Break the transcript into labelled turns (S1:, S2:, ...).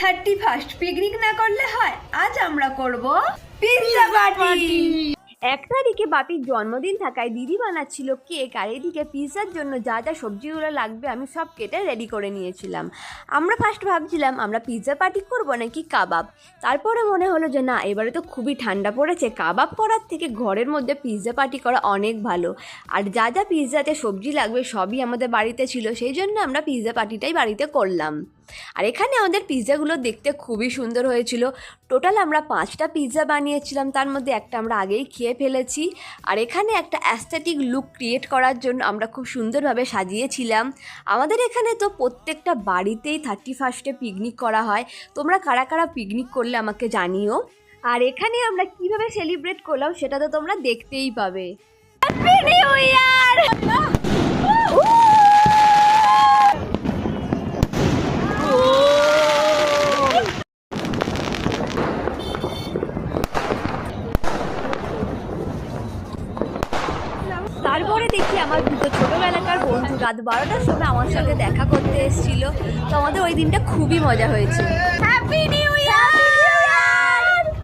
S1: 31st picnic না করলে হয়। আজ আমরা করব পিৎজা পার্টি।
S2: 1 তারিখে বাপির জন্মদিন থাকায় দিদি বানাচ্ছিল কেক, আর এদিকে পিৎজার জন্য যা যা সবজিগুলো লাগবে আমি সব কেটে রেডি করে নিয়েছিলাম। আমরা ফার্স্ট ভাবছিলাম আমরা পিৎজা পার্টি করবো নাকি কাবাব, তারপরে মনে হলো যে না, এবারে তো খুবই ঠান্ডা পড়েছে, কাবাব করার থেকে ঘরের মধ্যে পিৎজা পার্টি করা অনেক ভালো। আর যা যা পিৎজাতে সবজি লাগবে সবই আমাদের বাড়িতে ছিল, সেই জন্য আমরা পিৎজা পার্টিটাই বাড়িতে করলাম। আর এখানে আমাদের পিৎজাগুলো দেখতে খুবই সুন্দর হয়েছিল। টোটাল আমরা 5টা পিৎজা বানিয়েছিলাম, তার মধ্যে একটা আমরা আগেই খেয়ে ফেলেছি। আর এখানে একটা অ্যাস্থেটিক লুক ক্রিয়েট করার জন্য আমরা খুব সুন্দরভাবে সাজিয়েছিলাম। আমাদের এখানে তো প্রত্যেকটা বাড়িতেই 31স্টে পিকনিক করা হয়। তোমরা কারা কারা পিকনিক করলে আমাকে জানিও। আর এখানে আমরা কিভাবে সেলিব্রেট করলাম সেটা তো তোমরা দেখতেই পাবে। Happy new year! তারপরে দেখি আমার দুটো ছোটোবেলাকার বন্ধু রাত 12টার সময় আমার সাথে দেখা করতে এসেছিলো। তো আমাদের ওই দিনটা খুবই মজা হয়েছিল।